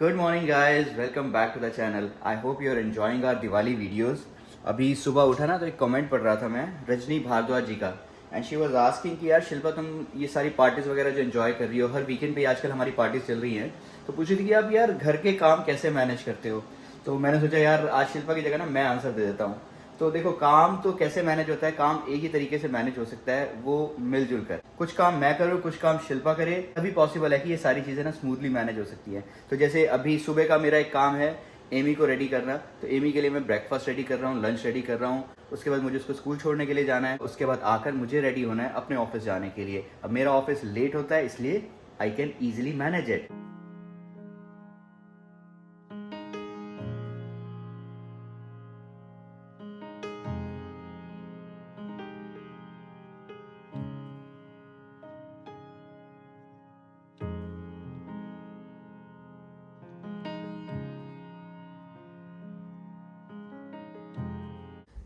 Good morning guys, welcome back to the channel. I hope you are enjoying our Diwali videos. अभी सुबह उठा ना तो एक कमेंट पढ़ रहा था मैं रजनी भारद्वाज जी का, एंड शी वाज आस्किंग कि यार शिल्पा तुम ये सारी पार्टीज वगैरह जो एंजॉय कर रही हो, हर वीकेंड पे आजकल हमारी पार्टीज चल रही हैं, तो पूछ रही थी कि आप यार घर के काम कैसे मैनेज करते हो। तो मैंने सोचा यार आज शिल्पा की जगह ना मैं आंसर दे देता हूँ। तो देखो, काम तो कैसे मैनेज होता है, काम एक ही तरीके से मैनेज हो सकता है, वो मिलजुल कर। कुछ काम मैं करूँ, कुछ काम शिल्पा करे, तभी पॉसिबल है कि ये सारी चीज़ें ना स्मूथली मैनेज हो सकती है। तो जैसे अभी सुबह का मेरा एक काम है एमी को रेडी करना, तो एमी के लिए मैं ब्रेकफास्ट रेडी कर रहा हूँ, लंच रेडी कर रहा हूँ। उसके बाद मुझे उसको स्कूल छोड़ने के लिए जाना है, उसके बाद आकर मुझे रेडी होना है अपने ऑफिस जाने के लिए। अब मेरा ऑफिस लेट होता है, इसलिए I can easily manage it.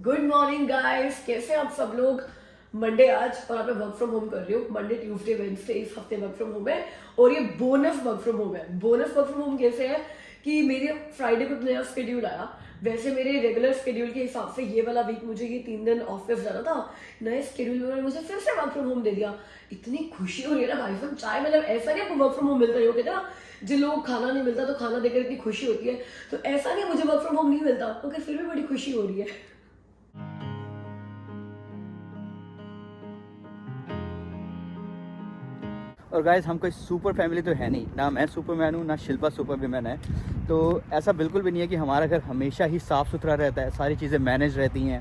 Good morning guys, कैसे हैं आप सब लोग। मंडे आज और आप मैं वर्क फ्रॉम होम कर रही हूँ। मंडे ट्यूसडे वेडनेसडे इस हफ्ते वर्क फ्रॉम होम है और ये बोनस वर्क फ्रॉम होम है। बोनस वर्क फ्रॉम होम कैसे है कि मेरे फ्राइडे को नया शेड्यूल आया। वैसे मेरे रेगुलर शेड्यूल के हिसाब से ये वाला वीक मुझे ये 3 दिन ऑफिस जाना था, नए शेड्यूल में मुझे फिर से वर्क फ्रॉम होम दे दिया। इतनी खुशी हो रही है ना भाई साहब, चाहे मतलब ऐसा नहीं आपको वर्क फ्रॉम होम मिलता ही हो, कहते ना जिन लोगों को खाना नहीं मिलता तो खाना देकर इतनी खुशी होती है, तो ऐसा नहीं मुझे वर्क फ्रॉम होम नहीं मिलता तो फिर भी बड़ी खुशी हो रही है। और गाइस, हम कोई सुपर फैमिली तो है नहीं, ना मैं सुपरमैन हूँ ना शिल्पा सुपरमैन है। तो ऐसा बिल्कुल भी नहीं है कि हमारा घर हमेशा ही साफ़ सुथरा रहता है, सारी चीज़ें मैनेज रहती हैं,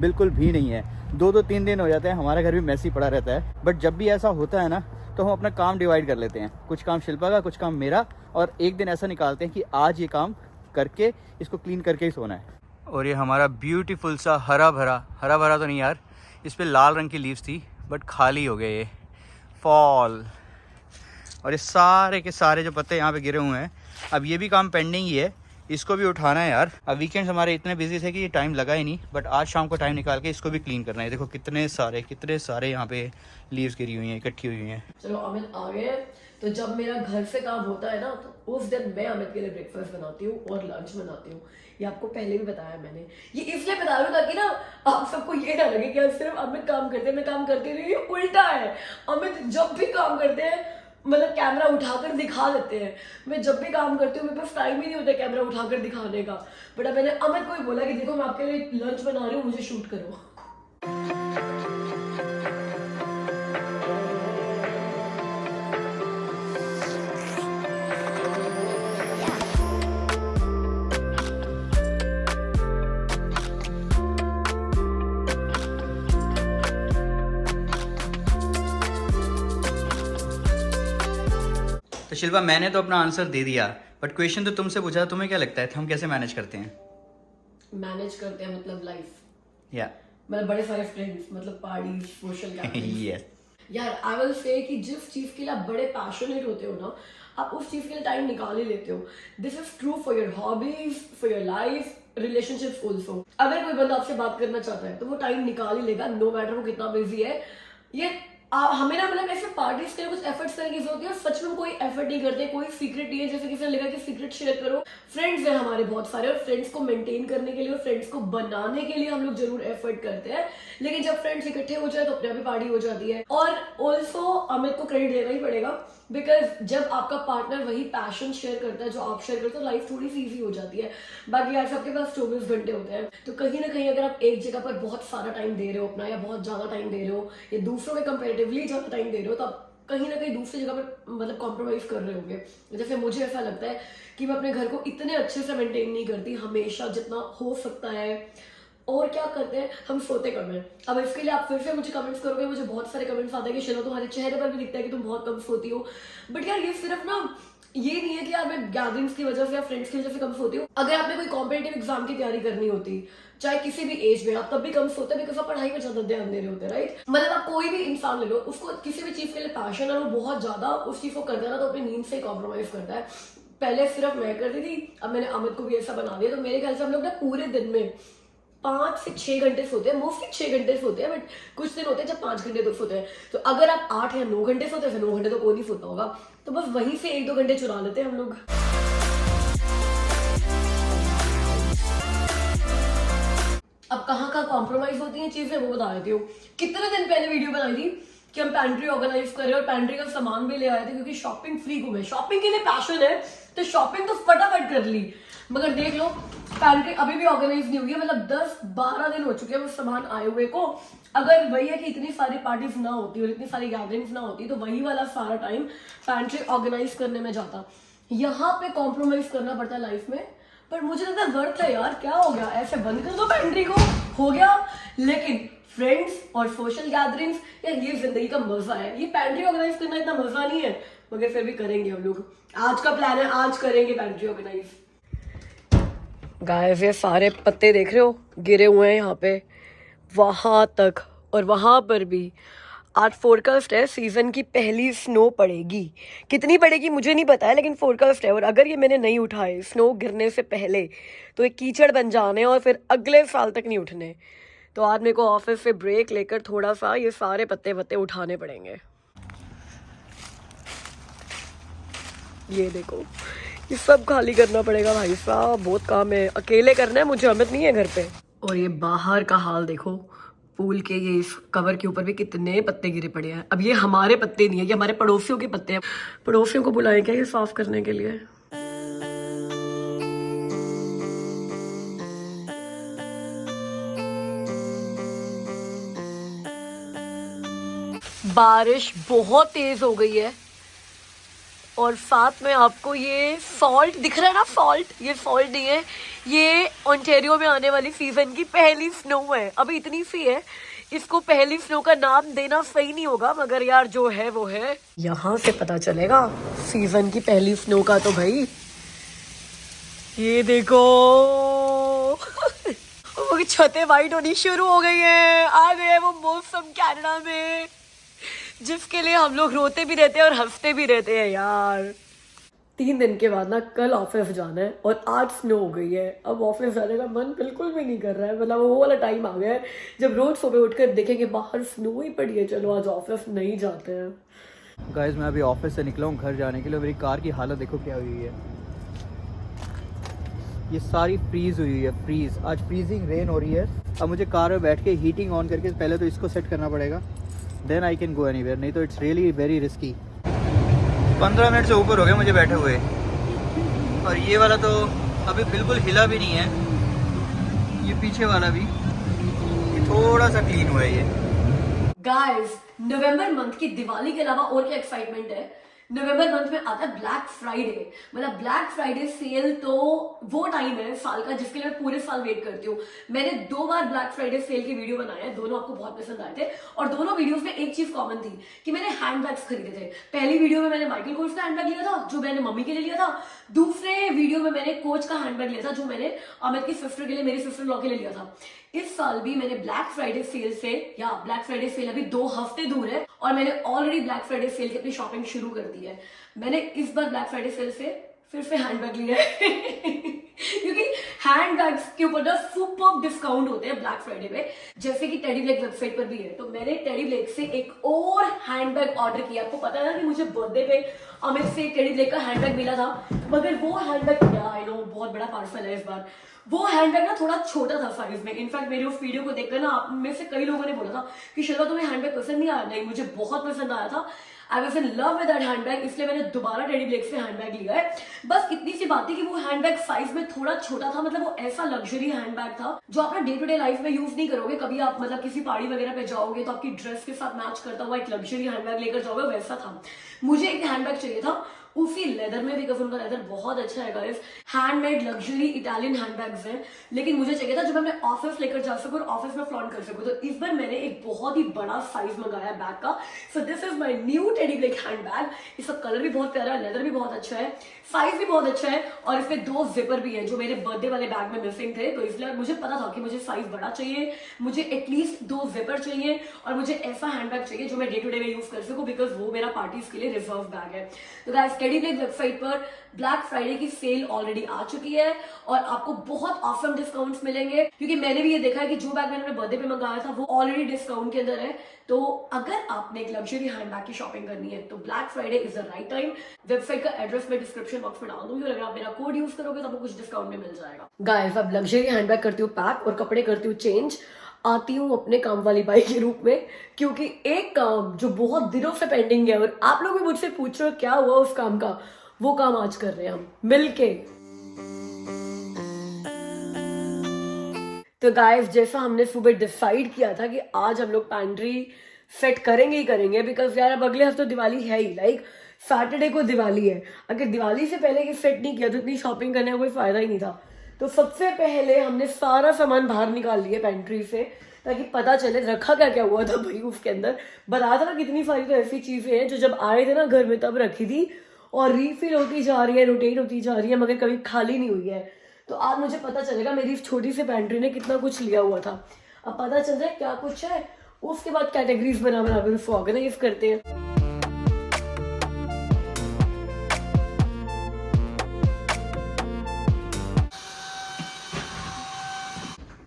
बिल्कुल भी नहीं है। 2-3 दिन हो जाते हैं हमारा घर भी मैसी पड़ा रहता है। बट जब भी ऐसा होता है ना, तो हम अपना काम डिवाइड कर लेते हैं, कुछ काम शिल्पा का, कुछ काम मेरा, और एक दिन ऐसा निकालते हैं कि आज ये काम करके इसको क्लीन करके ही सोना है। और ये हमारा ब्यूटीफुल सा हरा भरा तो नहीं यार, इस पर लाल रंग की लीव्स थी बट खाली हो गए ये, फॉल। और ये सारे के सारे जो पत्ते यहाँ पे गिरे हुए हैं, अब ये भी काम पेंडिंग ही है, इसको भी उठाना है यार। अब वीकेंड्स हमारे इतने बिजी थे कि ये टाइम लगा ही नहीं, बट आज शाम को टाइम निकाल के इसको भी क्लीन करना है। देखो कितने सारे यहाँ पे लीव्स गिरी हुई हैं, इकट्ठी हुई हैं। चलो अमित आ गए। तो जब मेरा घर से काम होता है ना, तो उस दिन मैं अमित के लिए ब्रेकफास्ट बनाती हूँ और लंच बनाती हूँ। ये आपको पहले भी बताया मैंने, ये इसलिए बता रही हूँ ताकि ना आप सबको ये ना लगे कि आज सिर्फ अमित काम करते हैं, मैं काम करती नहीं। ये उल्टा है, अमित जब भी काम करते हैं मतलब कैमरा उठाकर दिखा देते हैं। मैं जब भी काम करती हूँ मेरे पास टाइम ही नहीं होता कैमरा उठाकर दिखाने का। बट अब मैंने अमित को ही बोला कि देखो मैं आपके लिए लंच बना रही हूँ, मुझे शूट करो। तो शिल्पा, मैंने तो अपना आंसर दे दिया, बट क्वेश्चन तो तुमसे पूछा, तुम्हें क्या लगता है हम कैसे मैनेज करते हैं? मैनेज करते हैं मतलब लाइफ, या मतलब बड़े सारे फ्रेंड्स, मतलब पार्टी, सोशल गैदरिंग्स। यस। यार आई विल से कि जिस चीज के लिए आप बड़े पैशनेट होते हो ना, आप उस चीज के लिए टाइम निकाल ही लेते हो। This is true for your hobbies, for your life, relationships also. अगर कोई बंदा आपसे बात करना चाहता है तो वो टाइम निकाल ही लेगा, नो मैटर वो कितना बिजी है। ये हमें ना मतलब ऐसे पार्टीज के लिए कुछ एफर्ट्स करने की जरूरत है, सच में कोई एफर्ट नहीं करते, कोई सीक्रेट नहीं है। जैसे किसी ने लिखा कि सीक्रेट शेयर करो, फ्रेंड्स हैं हमारे बहुत सारे, और फ्रेंड्स को मेंटेन करने के लिए और फ्रेंड्स को बनाने के लिए हम लोग जरूर एफर्ट करते हैं। लेकिन जब फ्रेंड्स इकट्ठे हो जाए तो अपने आप ही पार्टी हो जाती है। और ऑल्सो अमित को क्रेडिट देना ही पड़ेगा, बिकॉज जब आपका पार्टनर वही पैशन शेयर करता है जो आप शेयर करते हो, लाइफ थोड़ी सी ईजी हो जाती है। बाकी आज सबके पास 24 घंटे होते हैं, तो कहीं ना कहीं अगर आप एक जगह पर बहुत सारा टाइम दे रहे हो अपना, या बहुत ज्यादा टाइम दे रहे हो, या दूसरों के कंपेरेटिवली ज्यादा टाइम दे रहे हो, तो आप कहीं ना कहीं दूसरी जगह पर मतलब कॉम्प्रोमाइज कर रहे होंगे। जैसे मुझे ऐसा लगता है कि मैं अपने घर को इतने अच्छे से मेंटेन नहीं करती हमेशा जितना हो सकता है। और क्या करते हैं हम, सोते कम हैं। अब इसके लिए आप फिर से मुझे कमेंट्स करोगे, मुझे बहुत सारे कमेंट्स आते हैं कि चलो तुम्हारे चेहरे पर भी दिखता है कि तुम बहुत कम सोती हो। बट यार ये सिर्फ ना ये नहीं है कि यार मैं गैदरिंग्स की वजह से या फ्रेंड्स की वजह से कम सोती हूँ। अगर आपने कोई कॉम्पिटिटिव एग्जाम की तैयारी करनी होती, चाहे किसी भी एज में, आप तब भी कम सोते हैं बिकॉज आप पढ़ाई में ज्यादा ध्यान दे रहे होते हैं, राइट। मतलब आप कोई भी इंसान ले लो, उसको किसी भी चीज के लिए पैशन है, वो बहुत ज्यादा उस चीज को करता है ना, तो अपनी नींद से कॉम्प्रोमाइज करता है। पहले सिर्फ मैं करती थी, अब मैंने अमित को भी ऐसा बना दिया। तो मेरे ख्याल से हम लोग ना पूरे दिन में 5 से 6 घंटे सोते हैं, मोस्टली 6 घंटे सोते हैं, बट कुछ दिन होते हैं जब 5 घंटे तक सोते हैं। तो अगर आप 8 या 9 घंटे सोते हैं, 9 घंटे तो कोई नहीं सोता होगा, तो बस वहीं से 1-2 घंटे चुरा लेते हैं हम लोग। कॉम्प्रोमाइज होती हैं चीजें वो बता देती हूँ। कितने दिन पहले वीडियो बनाई थी कि हम पैंट्री ऑर्गेनाइज कर रहे हैं और पैंट्री का सामान भी ले आए थे क्योंकि शॉपिंग फ्री हूँ मैं, शॉपिंग के लिए पैशन है तो शॉपिंग तो फटाफट कर ली। मगर देख लो पैंट्री अभी भी ऑर्गेनाइज नहीं हुई है, मतलब 10-12 दिन हो चुके हैं वो सामान आए हुए को। अगर वही है कि इतनी सारी पार्टीज ना होती और इतनी सारी गैदरिंग्स ना होती तो वही वाला सारा टाइम पैंट्री ऑर्गेनाइज करने में जाता। यहाँ पे कॉम्प्रोमाइज करना पड़ता है लाइफ में, पर मुझे लगता है वर्थ है यार। क्या हो गया, ऐसे बंद कर दो पैंट्री को, हो गया। लेकिन फ्रेंड्स और सोशल गैदरिंग्स यार ये जिंदगी का मजा है। ये पैंट्री ऑर्गेनाइज करना इतना मजा नहीं है, मगर फिर भी करेंगे हम लोग। आज का प्लान है, आज करेंगे पैंट्री ऑर्गेनाइज। गाइस ये सारे पत्ते देख रहे हो गिरे हुए हैं यहाँ पे, वहां तक और वहां पर भी। आज फोरकास्ट है, सीजन की पहली स्नो पड़ेगी। कितनी पड़ेगी मुझे नहीं पता है, लेकिन फोरकास्ट है। और अगर ये मैंने नहीं उठाए स्नो गिरने से पहले तो एक कीचड़ बन जाने और फिर अगले साल तक नहीं उठने। तो आज मेरे को ऑफिस से ब्रेक लेकर थोड़ा सा ये सारे पत्ते वत्ते उठाने पड़ेंगे। ये देखो ये सब खाली करना पड़ेगा भाई साहब, बहुत काम है। अकेले करना है मुझे, अमित नहीं है घर पे। और ये बाहर का हाल देखो, पूल के ये इस कवर के ऊपर भी कितने पत्ते गिरे पड़े हैं। अब ये हमारे पत्ते नहीं है, ये हमारे पड़ोसियों के पत्ते हैं। पड़ोसियों को बुलाएं क्या ये साफ करने के लिए? बारिश बहुत तेज हो गई है और साथ में आपको ये फॉल्ट दिख रहा है ना, फॉल्ट, ये फॉल्ट नहीं है, ये ओंटारियो में आने वाली सीजन की पहली स्नो है। अभी इतनी सी है, इसको पहली स्नो का नाम देना सही नहीं होगा, मगर यार जो है वो है। यहाँ से पता चलेगा सीजन की पहली स्नो का तो भाई ये देखो वो छतें वाइट होनी शुरू हो गई है। आ गए वो मौसम कनाडा में जिसके लिए हम लोग रोते भी रहते हैं और हंसते भी रहते हैं यार। 3 दिन के बाद ना कल ऑफिस जाना है और आज स्नो हो गई है। अब ऑफिस जाने का मन बिल्कुल भी नहीं कर रहा है, मतलब वो वाला टाइम आ गया है जब रोज सुबह उठकर देखेंगे बाहर स्नो ही पड़ी है, चलो आज ऑफिस नहीं जाते हैं। गाइस मैं अभी ऑफिस से निकला हूँ घर जाने के लिए। मेरी कार की हालत देखो क्या हुई है, ये सारी फ्रीज हुई है, फ्रीज। आज फ्रीजिंग रेन हो रही है। अब मुझे कार में बैठ के हीटिंग ऑन करके पहले तो इसको सेट करना पड़ेगा, then I can go anywhere, नहीं तो it's really very risky. 15 minute से ऊपर हो गए मुझे बैठे हुए और ये वाला तो अभी बिल्कुल हिला भी नहीं है। ये पीछे वाला भी ये थोड़ा सा क्लीन हुआ है। ये गाइस नवंबर मंथ की दिवाली के अलावा और क्या एक्साइटमेंट है, नवंबर मंथ में आता है ब्लैक फ्राइडे। मतलब ब्लैक फ्राइडे सेल तो वो टाइम है साल का जिसके लिए मैं पूरे साल वेट करती हूँ। मैंने 2 बार ब्लैक फ्राइडे सेल के वीडियो बनाए हैं, दोनों आपको बहुत पसंद आए थे और दोनों वीडियोस में एक चीज कॉमन थी कि मैंने हैंडबैग्स खरीदे थे। पहली वीडियो में मैंने माइकल कोर्स का हैंडबैग लिया था जो मैंने मम्मी के लिए लिया था। दूसरे वीडियो में मैंने कोच का हैंडबैग लिया था जो मैंने अमित की सिस्टर के लिए, मेरी सिस्टर लॉ के लिए लिया था। इस साल भी मैंने ब्लैक फ्राइडे सेल से, या ब्लैक फ्राइडे सेल अभी 2 हफ्ते दूर है और मैंने ऑलरेडी ब्लैक फ्राइडे सेल की अपनी शॉपिंग शुरू कर दी है। मैंने इस बार ब्लैक फ्राइडे सेल से फिर से हैंडबैग लिया है क्योंकि हैंडबैग्स के ऊपर ना सुपर डिस्काउंट होते हैं ब्लैक फ्राइडे पे, जैसे कि टेडी ब्लेक वेबसाइट पर भी है। तो मैंने टेडी ब्लेक से एक और हैंडबैग ऑर्डर किया। आपको पता है ना कि मुझे बर्थडे पे अमित से टेडी ब्लेक का हैंडबैग मिला था, मगर वो हैंडबैग आई नो बहुत बड़ा पार्सल है इस बार। वो हैंडबैग ना थोड़ा छोटा था साइज में। इनफैक्ट मेरे उस वीडियो को देखकर ना आप में से कई लोगों ने बोला था कि शिल्पा तुम्हें हैंडबैग पसंद नहीं आया। नहीं, मुझे बहुत पसंद आया था। I was in love with that handbag, इसलिए मैंने दोबारा टेडी ब्लेक से हैंडबैग लिया है। बस इतनी सी बात थी कि वो हैंडबैग साइज में थोड़ा छोटा था, मतलब वो ऐसा लग्जरी हैंडबैग था जो आप ना डे टू डे लाइफ में यूज नहीं करोगे। कभी आप मतलब किसी पार्टी वगैरह पे जाओगे तो आपकी ड्रेस के साथ मैच करता हुआ एक लग्जरी हैंडबैग लेकर जाओगे, वैसा था। मुझे एक हैंडबैग चाहिए था उसी लेदर में, बिकॉज उनका लेदर बहुत अच्छा है guys. Handmade luxury Italian handbags हैं, लेकिन मुझे चाहिए था जो मैं अपने ऑफिस लेकर जा सकूं और ऑफिस में फ्लॉन्ट कर सकूं। तो इस बार मैंने एक बहुत ही बड़ा साइज मंगाया बैग का। So this is my new Teddy Blake handbag. इसका कलर भी बहुत प्यारा है, लेदर भी बहुत अच्छा है, साइज भी बहुत अच्छा है और इसमें 2 जिपर भी है जो मेरे बर्थडे वाले बैग में मिसिंग थे। तो इसलिए मुझे पता था कि मुझे साइज बड़ा चाहिए, मुझे एटलीस्ट 2 जिपर चाहिए और मुझे ऐसा हैंडबैग चाहिए जो मैं डे टू डे में यूज कर सकूं, बिकॉज वो मेरा पार्टीज के लिए रिजर्व बैग है। तो गाइस टेडी ब्लेक वेबसाइट पर ब्लैक फ्राइडे की सेल ऑलरेडी आ चुकी है और आपको बहुत ऑसम डिस्काउंट्स मिलेंगे, क्योंकि मैंने भी ये देखा है कि जो बैग मैंने अपने बर्थडे पे मंगाया था वो ऑलरेडी डिस्काउंट के अंदर है। तो अगर आपने एक लग्जरी हैंडबैग की शॉपिंग करनी है तो black Friday is the right time. Website का एड्रेस मैं डिस्क्रिप्शन बॉक्स में डाल दूंगी और अगर आप मेरा कोड यूज करोगे तो आपको कुछ डिस्काउंट में मिल जाएगा। गाइस अब लग्जरी हैंडबैग करती हूँ पैक और कपड़े करती हूँ चेंज। आती हूँ अपने काम वाली बाई के रूप में, क्योंकि एक काम जो बहुत दिनों से पेंडिंग है और आप लोग भी मुझसे पूछ रहे हो क्या हुआ उस काम का, वो काम आज कर रहे हैं हम मिलके। तो गाइस, जैसा हमने सुबह डिसाइड किया था कि आज हम लोग पैंट्री सेट करेंगे ही करेंगे, बिकॉज यार अब अगले हफ्ते दिवाली है ही, लाइक सैटरडे को दिवाली है। अगर दिवाली से पहले ये सेट नहीं किया तो इतनी शॉपिंग करने का कोई फायदा ही नहीं था। तो सबसे पहले हमने सारा सामान बाहर निकाल लिया पैंट्री से, ताकि पता चले रखा क्या क्या हुआ था भाई उसके अंदर। बता था ना कितनी सारी तो ऐसी चीजें हैं जो जब आए थे ना घर में तब रखी थी और रीफिल होती जा रही है, रोटेट होती जा रही है, मगर कभी खाली नहीं हुई है। तो आज मुझे पता चलेगा मेरी इस छोटी सी पैंट्री ने कितना कुछ लिया हुआ था। अब पता चल जाए क्या कुछ है, उसके बाद कैटेगरीज बना बना कर उसको ऑर्गेनाइज करते हैं।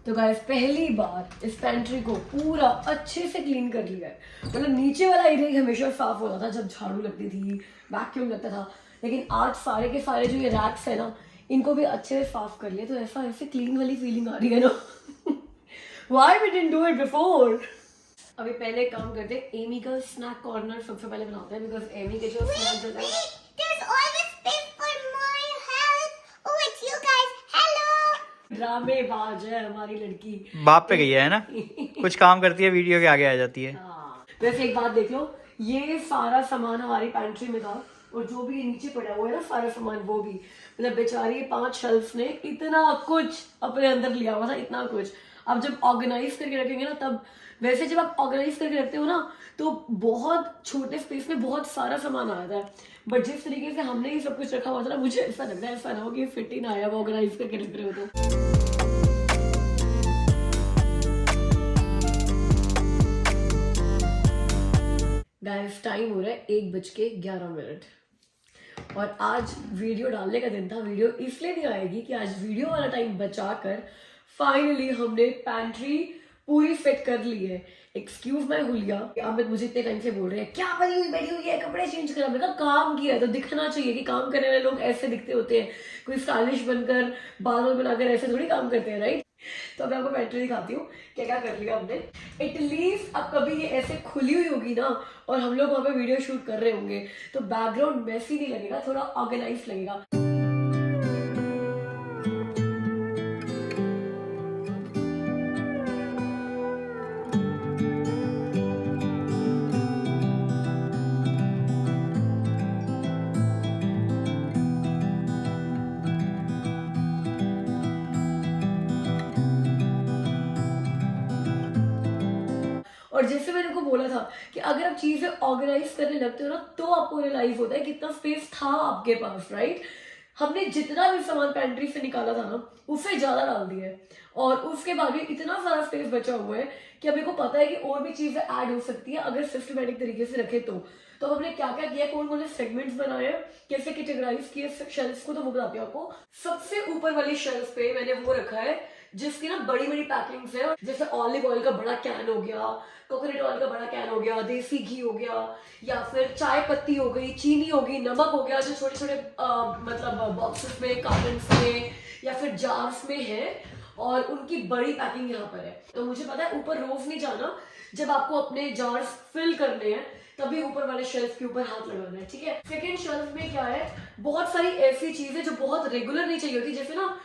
तो गाइस, पहली बार इस पैंट्री को पूरा अच्छे से क्लीन कर लिया है। मतलब नीचे वाला एरिया हमेशा साफ होता था जब झाड़ू लगती थी, वैक्यूम लगता था, लेकिन आज सारे के सारे जो ये रैक्स है ना, इनको भी अच्छे से साफ कर लिया। तो ऐसे क्लीन वाली फीलिंग आ रही है ना। Why we didn't do it before? अभी पहले काम करते हैं, एमी का स्नैक कॉर्नर सबसे पहले बनाते हैं, बिकॉज एमी के जो स्नैक होता है। There's always space for my help. Oh, it's you guys. Hello. ड्रामेबाज है हमारी लड़की। बाप पे गई है ना, कुछ काम करती है वीडियो के आगे आ जाती है। हाँ, वैसे एक बात देख लो, ये सारा सामान हमारी पैंट्री में था और जो भी नीचे पड़ा हुआ है ना सारा सामान, वो भी मतलब बेचारी 5 शेल्फ ने इतना कुछ अपने अंदर लिया हुआ था, इतना कुछ। अब जब ऑर्गेनाइज करके रखेंगे ना तब, वैसे जब आप ऑर्गेनाइज करके रखते हो ना तो बहुत छोटे स्पेस में बहुत सारा सामान आ जाता है, बट जिस तरीके से हमने ये सब कुछ रखा हुआ था ना, मुझे ऐसा लग रहा है ऐसा ना हो कि फिट ही ना आया वो ऑर्गेनाइज करके रख रहे हो तो। गाइस, टाइम हो रहा है 1:11 और आज वीडियो डालने का दिन था। वीडियो इसलिए नहीं आएगी कि आज वीडियो वाला टाइम बचाकर फाइनली हमने पैंट्री पूरी सेट कर ली है। एक्सक्यूज माय हुलिया, अमित मुझे इतने टाइम से बोल रहे हैं क्या बनी हुई बैठी हुई है, कपड़े चेंज करा। मैंने कहा काम किया है तो दिखना चाहिए कि काम करने वाले लोग ऐसे दिखते होते हैं, कोई स्टाइलिश बनकर बाल बनाकर ऐसे थोड़ी काम करते हैं, राइट। तो अब मैं आपको पैंट्री दिखाती हूँ क्या क्या कर लिया हमने। एटलीस्ट अब कभी ये ऐसे खुली हुई होगी ना और हम लोग वहाँ पे वीडियो शूट कर रहे होंगे तो बैकग्राउंड मैसी नहीं लगेगा, थोड़ा ऑर्गेनाइज लगेगा। और जैसे मैंने को बोला था कि अगर आप चीजें ऑर्गेनाइज करने लगते हो ना तो आपको रियलाइज होता है कितना स्पेस था आपके पास, राइट। हमने जितना भी सामान पैंट्री से निकाला था ना उससे ज्यादा डाल दिया है और उसके बाद भी इतना सारा स्पेस बचा हुआ है कि अभी को पता है कि और भी चीजें ऐड हो सकती है अगर सिस्टमेटिक तरीके से रखे तो हमने क्या क्या किया, कौन कौन से सेगमेंट्स बनाए, कैसे कैटेगराइज किए शेल्फ को, तो वो बताती हूँ आपको। सबसे ऊपर वाली शेल्फ पे मैंने वो रखा है जिसकी ना बड़ी बड़ी पैकिंग्स है, जैसे ऑलिव ऑयल का बड़ा कैन हो गया, कोकोनट ऑयल का बड़ा कैन हो गया, देसी घी हो गया, या फिर चाय पत्ती हो गई, चीनी हो गई, नमक हो गया, जो छोटे छोटे मतलब बॉक्सेस में, कार्टन्स में या फिर जार्स में है और उनकी बड़ी पैकिंग यहाँ पर है। तो मुझे पता है ऊपर रोज नहीं जाना, जब आपको अपने जार्स फिल करने हैं तभी ऊपर वाले शेल्फ के ऊपर हाथ लगाना है, ठीक है। सेकेंड शेल्फ में क्या है, बहुत सारी ऐसी चीजें जो बहुत रेगुलर नहीं चाहिए होती, जैसे ना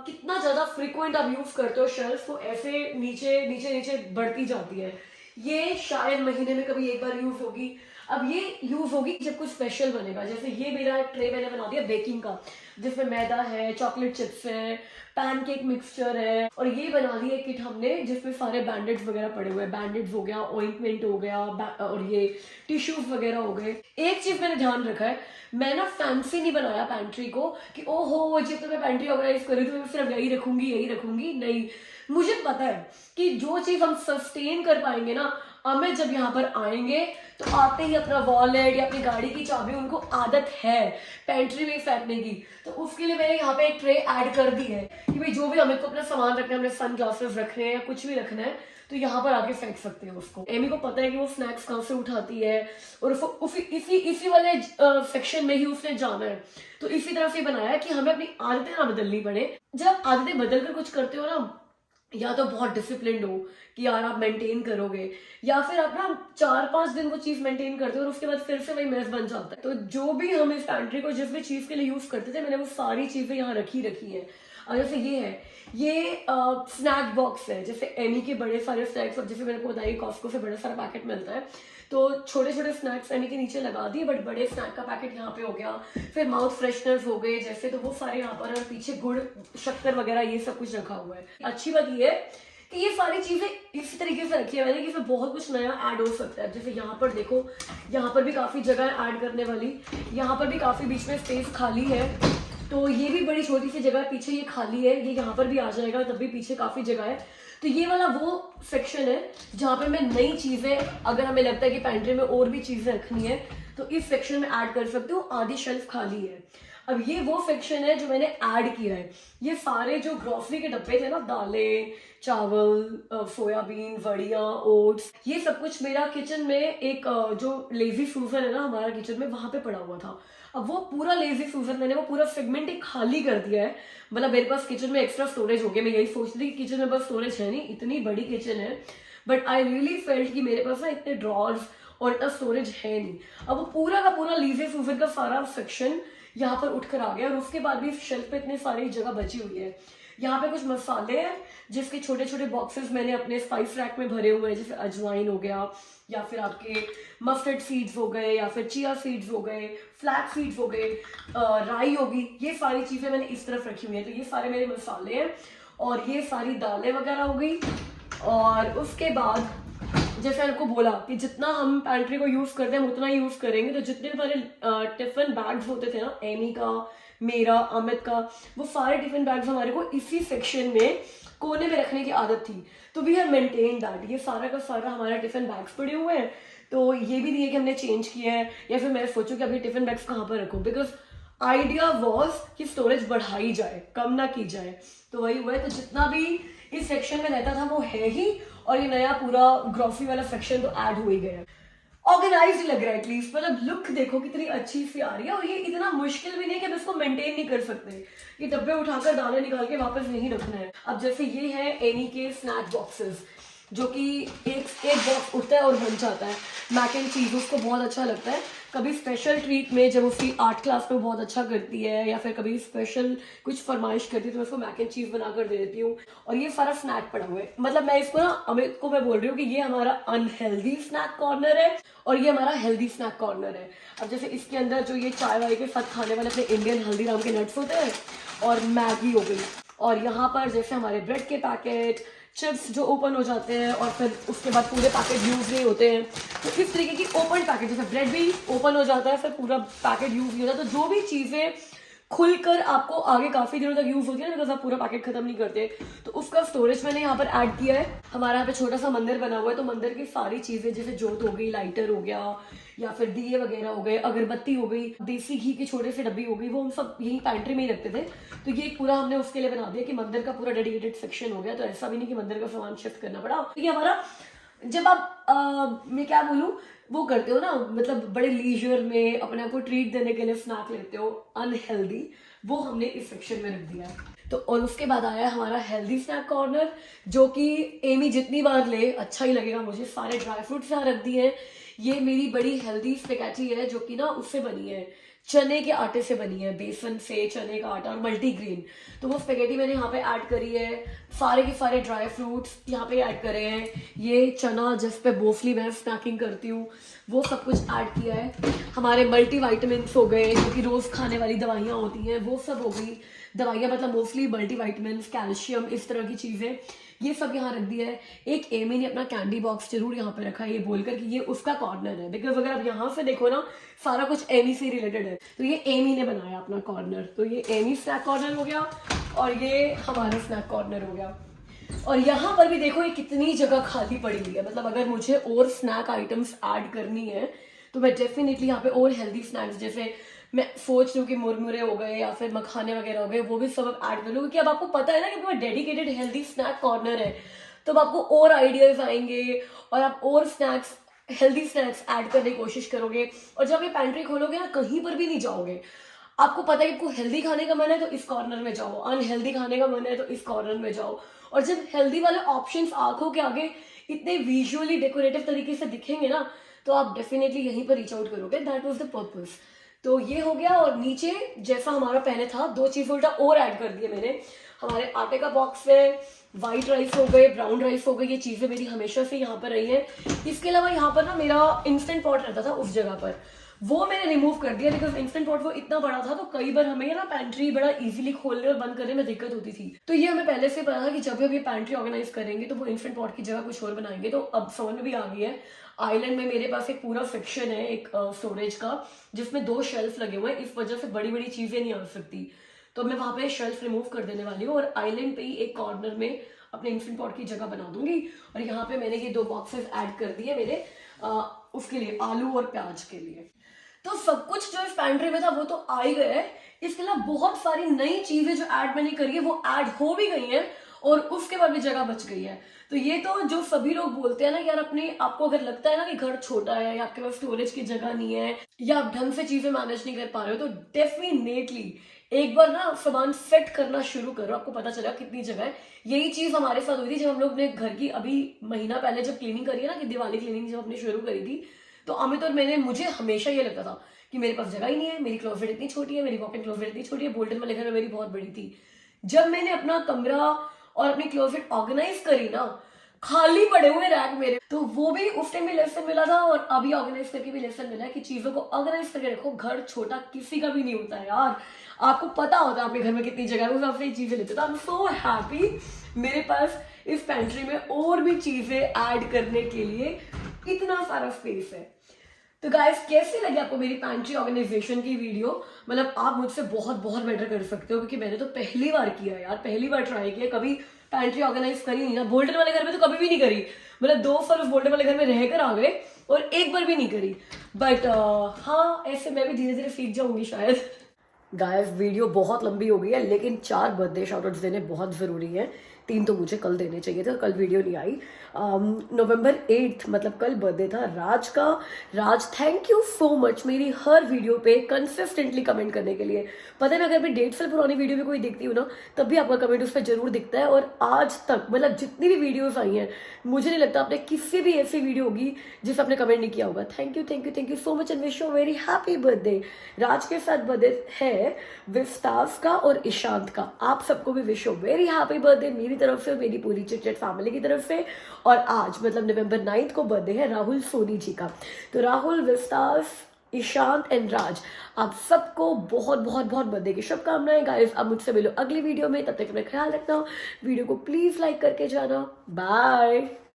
कितना ज्यादा फ्रीक्वेंट आप यूज करते हो शेल्फ को, ऐसे नीचे नीचे नीचे बढ़ती जाती है। ये शायद महीने में कभी एक बार यूज होगी। अब ये यूज होगी जब कुछ स्पेशल बनेगा, जैसे ये मेरा एक ट्रे मैंने बना दिया बेकिंग का, जिसमें मैदा है, चॉकलेट चिप्स है, पैनकेक मिक्सचर है, और ये बना दी है किट हमने जिसमें सारे बैंडेड्स वगैरह पड़े हुए हैं। बैंडेड्स हो गया, ऑइंटमेंट हो गया और ये टिश्यूज वगैरह हो गए। एक चीज मैंने ध्यान रखा है, मैं ना फैंसी नहीं बनाया पैंट्री को कि ओहो जब तो मैं पैंट्री ऑर्गेनाइज करी तो मैं सिर्फ यही रखूंगी। नहीं, मुझे पता है कि जो चीज हम सस्टेन कर पाएंगे ना, अमित जब यहाँ पर आएंगे तो आते ही अपना वॉलेट या अपनी गाड़ी की चाबी, उनको आदत है पैंट्री में फेंकने की, तो उसके लिए मैंने यहाँ पे एक ट्रे ऐड कर दी है कि भाई जो भी अमित को अपना सामान रखना है, अपने सन ग्लासेस रखने हैं या कुछ भी रखना है तो यहाँ पर आके फेंक सकते हैं उसको। एमी को पता है कि वो स्नैक्स कहाँ से उठाती है और उसको इसी वाले सेक्शन में ही उसने जाना है, तो इसी तरह से बनाया है कि हमें अपनी आदतें ना बदलनी पड़े। जब आदतें बदल कर कुछ करते हो ना या तो बहुत डिसिप्लिन्ड हो कि यार आप मेंटेन करोगे, या फिर आप ना 4-5 दिन वो चीज़ मेंटेन करते हो और उसके बाद फिर से वही मेस बन जाता है। तो जो भी हम इस पैंट्री को जिस भी चीज़ के लिए यूज़ करते थे, मैंने वो सारी चीज़ें यहाँ रखी है। और जैसे ये है, ये स्नैक बॉक्स है, जैसे एमी के बड़े सारे स्नैक्स, अब जैसे मैंने को बताया कॉस्को से बड़ा सारा पैकेट मिलता है, तो छोटे छोटे स्नैक्स एमी के नीचे लगा दिए, बट बड़े स्नैक का पैकेट यहाँ पे हो गया। फिर माउथ फ्रेशनर्स हो गए जैसे, तो वो सारे यहाँ पर, और पीछे गुड़ शक्कर वगैरह ये सब कुछ रखा हुआ है। अच्छी बात ये है कि ये सारी चीजें इस तरीके से रखी है मैंने कि इसमें बहुत कुछ नया ऐड हो सकता है। जैसे यहाँ पर देखो, यहाँ पर भी काफी जगह है ऐड करने वाली, यहाँ पर भी काफी बीच में स्पेस खाली है, तो ये भी बड़ी छोटी सी जगह है, पीछे ये खाली है, ये यहाँ पर भी आ जाएगा, तब भी पीछे काफी जगह है। तो ये वाला वो सेक्शन है जहाँ पे मैं नई चीजें, अगर हमें लगता है कि पैंट्री में और भी चीजें रखनी है तो इस सेक्शन में ऐड कर सकते हो, आधी शेल्फ खाली है। अब ये वो सेक्शन है जो मैंने ऐड किया है। ये सारे जो ग्रोसरी के डब्बे थे ना, दालें, चावल, सोयाबीन, वड़िया, ओट्स, ये सब कुछ मेरा किचन में एक जो लेजी सूजन है ना हमारा किचन में, वहां पे पड़ा हुआ था। अब वो पूरा लेजी सूजन मैंने वो पूरा सेगमेंट एक खाली कर दिया है, मतलब मेरे पास किचन में एक्स्ट्रा स्टोरेज हो गया। मैं यही सोचती थी कि किचन में बस स्टोरेज है नहीं, इतनी बड़ी किचन है, बट आई रियली फेल्ट कि मेरे पास ना इतने ड्रॉर्स और इतना स्टोरेज है नहीं। अब वो पूरा का पूरा लेजी सूजन का सारा सेक्शन यहाँ पर उठकर आ गया, और उसके बाद भी शेल्फ पे इतनी सारी जगह बची हुई है। यहाँ पे कुछ मसाले हैं जिसके छोटे छोटे बॉक्सेस मैंने अपने स्पाइस रैक में भरे हुए हैं, जैसे अजवाइन हो गया, या फिर आपके मस्टर्ड सीड्स हो गए, या फिर चिया सीड्स हो गए, फ्लैक्स सीड्स हो गए, राई होगी, ये सारी चीजें मैंने इस तरफ रखी हुई है। तो ये सारे मेरे मसाले हैं, और ये सारी दालें वगैरह हो गई। और उसके बाद जैसे मैंने को बोला कि जितना हम पैंट्री को यूज करते हैं हम उतना ही यूज करेंगे, तो जितने भी हमारे टिफिन बैग्स होते थे ना, एमी का, मेरा, अमित का, वो सारे टिफिन बैग्स हमारे को इसी सेक्शन में कोने में रखने की आदत थी। तो वी हैव मेंटेन दैट, ये सारा का सारा हमारा टिफिन बैग्स पड़े हुए हैं। तो ये भी नहीं है कि हमने चेंज किया है, या फिर मैं सोचूं कि अभी टिफिन बैग्स कहाँ पर रखूं, बिकॉज आइडिया वॉज कि स्टोरेज बढ़ाई जाए, कम ना की जाए। तो वही हुआ है, तो जितना भी इस सेक्शन में रहता था वो है ही, और ये नया पूरा ग्रोसरी वाला सेक्शन तो ऐड हो ही गया। ऑर्गेनाइज्ड लग रहा है एटलीस्ट, मतलब लुक देखो कितनी अच्छी सी आ रही है, और ये इतना मुश्किल भी नहीं है कि हम इसको मेंटेन नहीं कर सकते। ये डब्बे उठाकर दाने निकाल के वापस नहीं रखना है। अब जैसे ये है एनी के स्नैक बॉक्सेस, जो कि एक बॉक्स उठता है और बन जाता है। मैक एंड चीज उसको बहुत अच्छा लगता है, कभी स्पेशल ट्रीट में जब उसकी आर्ट क्लास में बहुत अच्छा करती है, या फिर कभी स्पेशल कुछ फरमाइश करती है तो मैं उसको मैक एंड चीज बनाकर दे देती हूँ। और ये सारा स्नैक पड़ा हुआ है, मतलब मैं इसको ना अमित को मैं बोल रही हूँ कि ये हमारा अनहेल्दी स्नैक कॉर्नर है और ये हमारा हेल्दी स्नैक कॉर्नर है। अब जैसे इसके अंदर जो ये चाय वाय के साथ खाने वाले अपने इंडियन हल्दीराम के नट्स होते हैं, और मैगी हो गई, और यहाँ पर जैसे हमारे ब्रेड के पैकेट, चिप्स जो ओपन हो जाते हैं और फिर उसके बाद पूरे पैकेट यूज नहीं होते हैं, तो इस तरीके की ओपन पैकेट, जैसे ब्रेड भी ओपन हो जाता है फिर पूरा पैकेट यूज नहीं होता, तो जो भी चीज़ें खुलकर आपको आगे काफी दिनों तक यूज होती है ना, बिकॉज आप पूरा पैकेट खत्म नहीं करते, तो उसका स्टोरेज मैंने यहाँ पर ऐड किया है। हमारा यहाँ पे छोटा सा मंदिर बना हुआ है, तो मंदिर की सारी चीजें जैसे जोत हो गई, लाइटर हो गया, या फिर दिए वगैरह हो गए, अगरबत्ती हो गई, देसी घी की छोटे से डब्बी हो गई, वो हम सब यही पैंट्री में ही रखते थे। तो ये पूरा हमने उसके लिए बना दिया कि मंदिर का पूरा डेडिकेटेड सेक्शन हो गया, तो ऐसा भी नहीं कि मंदिर का सामान शिफ्ट करना पड़ा। तो ये हमारा, जब आप मैं क्या बोलूँ, वो करते हो ना, मतलब बड़े लीजर में अपने आप को ट्रीट देने के लिए स्नैक लेते हो अनहेल्दी, वो हमने इस सेक्शन में रख दिया है। तो और उसके बाद आया हमारा हेल्दी स्नैक कॉर्नर, जो कि एमी जितनी बार ले अच्छा ही लगेगा मुझे। सारे ड्राई फ्रूट्स यहाँ रख दिए हैं। ये मेरी बड़ी हेल्दी स्पेगेटी है जो कि ना उससे बनी है, चने के आटे से बनी है, बेसन से चने का आटा और मल्टीग्रेन। तो वो स्पेगेटी मैंने यहाँ पे ऐड करी है, सारे के सारे ड्राई फ्रूट्स यहाँ पे ऐड करे हैं, ये चना जिस पे मोस्टली मैं स्नैकिंग करती हूँ वो सब कुछ ऐड किया है। हमारे मल्टी वाइटामिन्स हो गए, जो कि रोज खाने वाली दवाइयाँ होती हैं, वो सब हो गई। दवाइयाँ मतलब मोस्टली मल्टी वाइटामिन्स, कैल्शियम, इस तरह की चीज़ें, ये सब यहाँ रख दिया है। एक एमी ने अपना कैंडी बॉक्स जरूर यहाँ पे रखा है, ये बोलकर कि ये उसका कॉर्नर है, बिकॉज अगर आप यहाँ से देखो ना सारा कुछ एमी से रिलेटेड है, तो ये एमी ने बनाया अपना कॉर्नर। तो ये एमी स्नैक कॉर्नर हो गया और ये हमारा स्नैक कॉर्नर हो गया। और यहाँ पर भी देखो ये कितनी जगह खाली पड़ी हुई है, मतलब अगर मुझे और स्नैक आइटम्स ऐड करनी है तो मैं डेफिनेटली यहाँ पे और हेल्दी स्नैक्स, जैसे मैं सोच रही हूँ कि मुरमुरे हो गए या फिर मखाने वगैरह हो गए, वो भी सब ऐड कर लूँ, क्योंकि अब आपको पता है ना कि डेडिकेटेड हेल्दी स्नैक कॉर्नर है, तो अब आपको और आइडियाज आएंगे और आप और स्नैक्स, हेल्दी स्नैक्स ऐड करने की कोशिश करोगे। और जब ये पैंट्री खोलोगे ना, कहीं पर भी नहीं जाओगे, आपको पता है कि आपको हेल्दी खाने का मन है तो इस कॉर्नर में जाओ, अनहेल्दी खाने का मन है तो इस कॉर्नर में जाओ। और जब हेल्दी वाले ऑप्शंस आंखों के आगे इतने विजुअली डेकोरेटिव तरीके से दिखेंगे ना, तो आप डेफिनेटली यहीं पर रीच आउट करोगे। That was the purpose. तो ये हो गया। और नीचे जैसा हमारा पहले था, 2 चीज उल्टा और ऐड कर दिए मैंने। हमारे आटे का बॉक्स है, व्हाइट राइस हो गए, ब्राउन राइस हो गए, ये चीजें मेरी हमेशा से यहाँ पर रही हैं। इसके अलावा यहाँ पर ना मेरा इंस्टेंट पॉट रहता था उस जगह पर, वो मैंने रिमूव कर दिया बिकॉज इंस्टेंट पॉट वो इतना बड़ा था तो कई बार हमें ना पैंट्री बड़ा इजीली खोलने और बंद करने में दिक्कत होती थी। तो ये हमें पहले से पता था कि जब भी हम ये पैंट्री ऑर्गेनाइज करेंगे तो वो इंस्टेंट पॉट की जगह कुछ और बनाएंगे। तो अब समझ में भी आ गई है। आइलैंड में मेरे पास एक पूरा सेक्शन है एक स्टोरेज का, जिसमें 2 शेल्फ लगे हुए हैं। इस वजह से बड़ी बड़ी चीजें नहीं आ सकती, तो मैं वहां पे शेल्फ रिमूव कर देने वाली हूँ और आइलैंड पे ही एक कॉर्नर में अपने इंस्टेंट पॉट की जगह बना दूंगी। और यहाँ पे मैंने ये 2 बॉक्सेस ऐड कर दिए मेरे उसके लिए, आलू और प्याज के लिए। तो सब कुछ जो इस पैंट्री में था वो तो आ ही गया है। इसके अलावा बहुत सारी नई चीजें जो ऐड मैंने करी है वो ऐड हो भी गई हैं और उसके बाद भी जगह बच गई है। तो ये तो जो सभी लोग बोलते हैं ना यार, अपने आपको अगर लगता है ना कि घर छोटा है या आपके पास स्टोरेज की जगह नहीं है या आप ढंग से चीजें मैनेज नहीं कर पा रहे हो, तो डेफिनेटली एक बार ना सामान सेट करना शुरू करो, आपको पता चलेगा कितनी जगह है। यही चीज हमारे साथ हुई थी जब हम लोग ने घर की अभी महीना पहले जब क्लीनिंग करी है ना, कि दिवाली क्लीनिंग जब हमने शुरू करी थी, तो अमित और मैंने, मुझे हमेशा ये लगता था कि मेरे पास जगह ही नहीं है, मेरी क्लोजेट इतनी छोटी है, मेरी वॉक इन क्लोजेट इतनी छोटी है। बोल्टन वाले घर में मेरी बहुत बड़ी थी। जब मैंने अपना कमरा और अपनी क्लोजेट ऑर्गेनाइज करी ना, खाली पड़े हुए रैक मेरे, तो वो भी उस टाइम भी लेसन मिला था और अभी ऑर्गेनाइज करके भी लेसन मिला है कि चीजों को ऑर्गेनाइज करके रखो। घर छोटा किसी का भी नहीं होता है यार, आपको पता होता है आपके घर में कितनी जगह है, उस हिसाब से चीजें लेते। तो आई एम सो हैप्पी मेरे पास इस पेंट्री में और भी चीजें ऐड करने के लिए इतना सारा स्पेस है। तो गाइस, कैसी लगी आपको मेरी पैंट्री ऑर्गेनाइजेशन की वीडियो? मतलब आप मुझसे बहुत बहुत बेटर कर सकते हो, क्योंकि मैंने तो पहली बार किया यार, पहली बार ट्राई किया, कभी पैंट्री ऑर्गेनाइज करी नहीं ना। बोल्टन वाले घर में तो कभी भी नहीं करी, मतलब 2 साल उस बोल्टन वाले घर में रहकर आ गए और एक बार भी नहीं करी। बट हाँ, ऐसे मैं भी धीरे धीरे सीख जाऊंगी शायद। गाइस, वीडियो बहुत लंबी हो गई है, लेकिन 4 बर्थडे शाउटआउट्स देने बहुत ज़रूरी है। 3 तो मुझे कल देने चाहिए थे, कल वीडियो नहीं आई। नवंबर 8 मतलब कल बर्थडे था राज का। राज, थैंक यू सो मच मेरी हर वीडियो पे कंसिस्टेंटली कमेंट करने के लिए। पता है, मैं अगर मैं 1.5 साल पुरानी वीडियो में कोई देखती हूँ ना, तब भी आपका कमेंट उस पर जरूर दिखता है। और आज तक मतलब जितनी भी वीडियोस आई हैं, मुझे नहीं लगता आपने किसी भी ऐसी वीडियो होगी जिस आपने कमेंट नहीं किया होगा। Thank you thank you thank you so much and wish you very happy birthday. Raj के साथ बर्थडे है विस्तास का और ईशांत का। आप सबको भी wish you very happy birthday मेरी तरफ से, मेरी पूरी चिटचैट फैमिली की तरफ से। और आज मतलब नवंबर 9 को बर्थडे है राहुल सोनी जी का। तो राहुल, विस्तास, ईशांत एंड राज, आप सबको बहुत बहुत बहुत बर्थडे की शुभकामनाएं। गाइस, अब मुझसे मिलो अगली वीडियो में, तब तक अपना ख्याल रखना। वीडियो को प्लीज लाइक करके जाना। बाय।